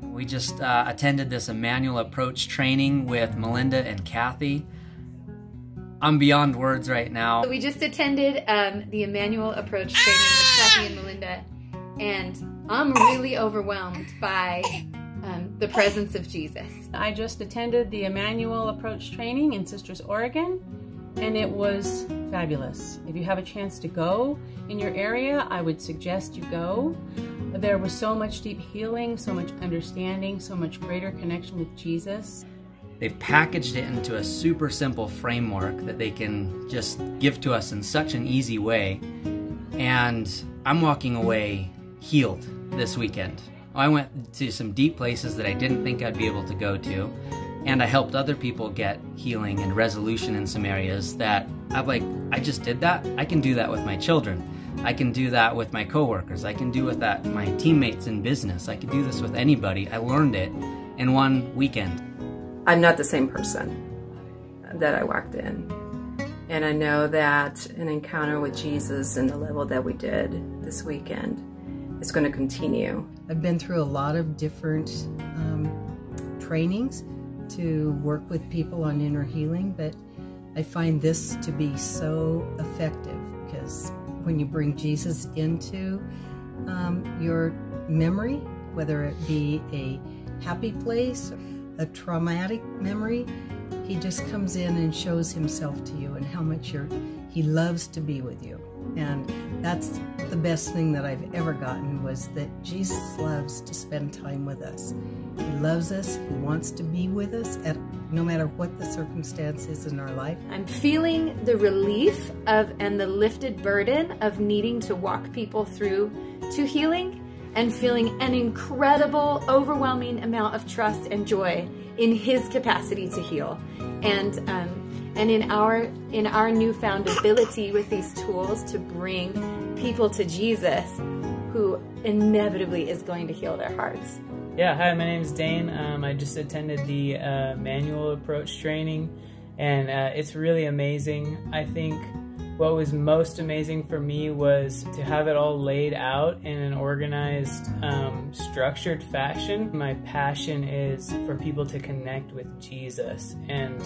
We just attended this Immanuel Approach Training with Melinda and Kathy. I'm beyond words right now. We just attended the Immanuel Approach Training with Kathy and Melinda, and I'm really overwhelmed by the presence of Jesus. I just attended the Immanuel Approach Training in Sisters, Oregon, and it was fabulous. If you have a chance to go in your area, I would suggest you go. There was so much deep healing, so much understanding, so much greater connection with Jesus. They've packaged it into a super simple framework that they can just give to us in such an easy way. And I'm walking away healed this weekend. I went to some deep places that I didn't think I'd be able to go to, and I helped other people get healing and resolution in some areas that I'm like, I just did that. I can do that with my children. I can do that with my coworkers. I can do with that my teammates in business. I can do this with anybody. I learned it in one weekend. I'm not the same person that I walked in. And I know that an encounter with Jesus and the level that we did this weekend is going to continue. I've been through a lot of different trainings to work with people on inner healing, but I find this to be so effective because when you bring Jesus into your memory, whether it be a happy place, a traumatic memory, he just comes in and shows himself to you and how much he loves to be with you. And that's the best thing that I've ever gotten, was that Jesus loves to spend time with us. He loves us, he wants to be with us no matter what the circumstances in our life. I'm feeling the relief and the lifted burden of needing to walk people through to healing, and feeling an incredible, overwhelming amount of trust and joy in his capacity to heal. And in our newfound ability with these tools to bring people to Jesus, who inevitably is going to heal their hearts. Yeah, hi, my name's Dane. I just attended the Immanuel Approach Training, and it's really amazing. I think what was most amazing for me was to have it all laid out in an organized, structured fashion. My passion is for people to connect with Jesus and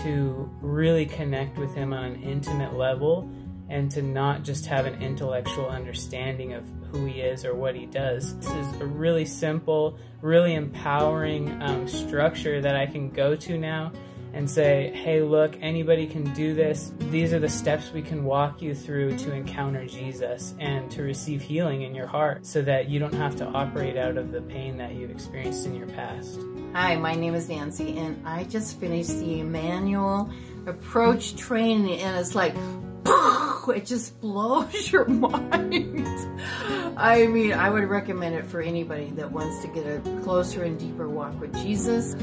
to really connect with him on an intimate level, and to not just have an intellectual understanding of who he is or what he does. This is a really simple, really empowering structure that I can go to now and say, hey, look, anybody can do this. These are the steps we can walk you through to encounter Jesus and to receive healing in your heart, so that you don't have to operate out of the pain that you've experienced in your past. Hi, my name is Nancy, and I just finished the Immanuel Approach Training, and it's like, it just blows your mind. I mean, I would recommend it for anybody that wants to get a closer and deeper walk with Jesus.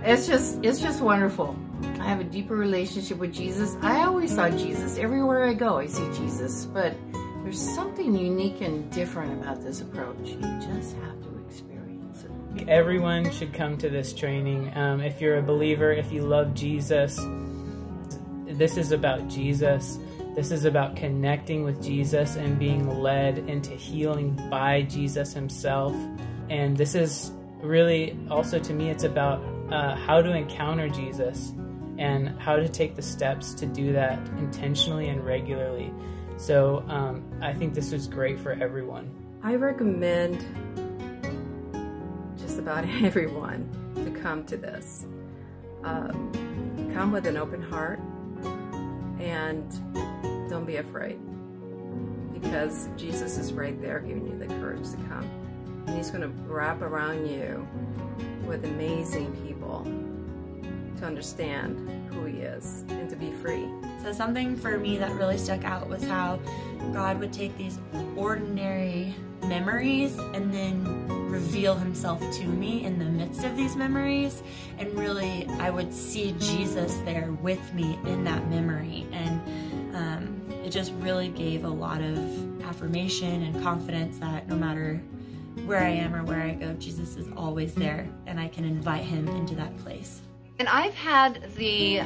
It's just wonderful. I have a deeper relationship with Jesus. I always saw Jesus. Everywhere I go, I see Jesus. But there's something unique and different about this approach. You just have to experience it. Everyone should come to this training. If you're a believer, if you love Jesus, this is about Jesus. This is about connecting with Jesus and being led into healing by Jesus himself. And this is really also, to me, it's about how to encounter Jesus and how to take the steps to do that intentionally and regularly. So I think this is great for everyone. I recommend just about everyone to come to this. Come with an open heart and don't be afraid, because Jesus is right there giving you the courage to come. And he's going to wrap around you with amazing people to understand who he is and to be free. So something for me that really stuck out was how God would take these ordinary memories and then reveal himself to me in the midst of these memories, and really I would see Jesus there with me in that memory, and it just really gave a lot of affirmation and confidence that no matter where I am or where I go, Jesus is always there, and I can invite him into that place. And I've had the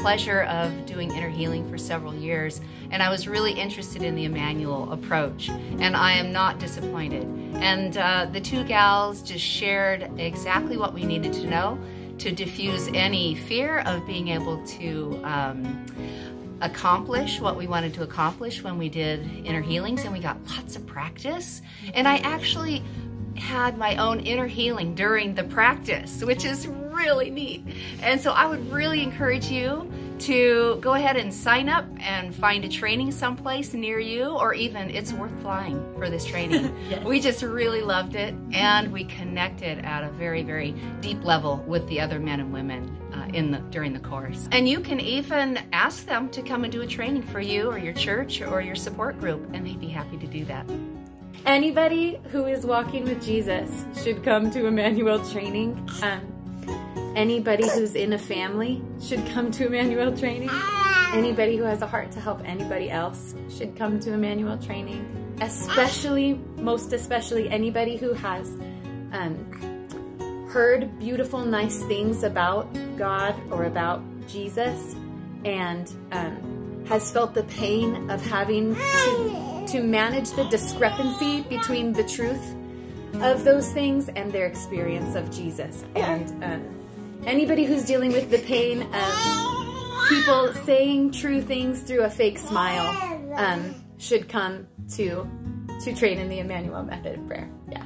pleasure of doing inner healing for several years, and I was really interested in the Immanuel approach, and I am not disappointed. And the two gals just shared exactly what we needed to know to diffuse any fear of being able to accomplish what we wanted to accomplish when we did inner healings, and we got lots of practice. And I actually had my own inner healing during the practice, which is really neat. And so I would really encourage you to go ahead and sign up and find a training someplace near you, or even it's worth flying for this training. Yes. We just really loved it, and we connected at a very, very deep level with the other men and women during the course. And you can even ask them to come and do a training for you or your church or your support group, and they'd be happy to do that. Anybody who is walking with Jesus should come to Immanuel training. Anybody who's in a family should come to Immanuel training. Anybody who has a heart to help anybody else should come to Immanuel training. Especially, most especially, anybody who has heard beautiful, nice things about God or about Jesus, and has felt the pain of having to manage the discrepancy between the truth of those things and their experience of Jesus. And anybody who's dealing with the pain of people saying true things through a fake smile should come to train in the Immanuel method of prayer. Yeah.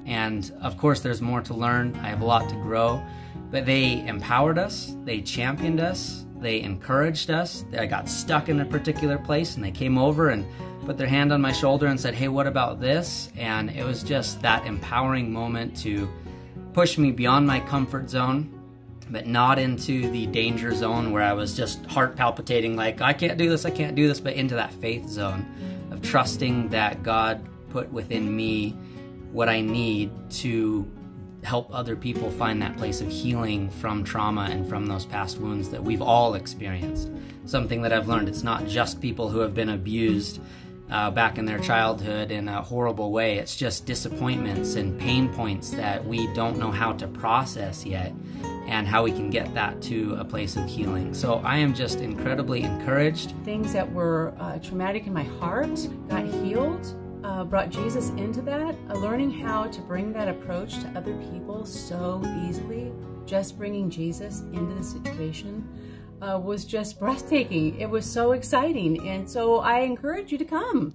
And of course there's more to learn. I have a lot to grow, but they empowered us, they championed us, they encouraged us. I got stuck in a particular place and they came over and put their hand on my shoulder and said, hey, what about this? And it was just that empowering moment to push me beyond my comfort zone, but not into the danger zone where I was just heart palpitating like, I can't do this, but into that faith zone of trusting that God put within me what I need to help other people find that place of healing from trauma and from those past wounds that we've all experienced. Something that I've learned, it's not just people who have been abused back in their childhood in a horrible way. It's just disappointments and pain points that we don't know how to process yet, and how we can get that to a place of healing. So I am just incredibly encouraged. Things that were traumatic in my heart got healed. Brought Jesus into that, learning how to bring that approach to other people so easily. Just bringing Jesus into the situation was just breathtaking. It was so exciting, and so I encourage you to come.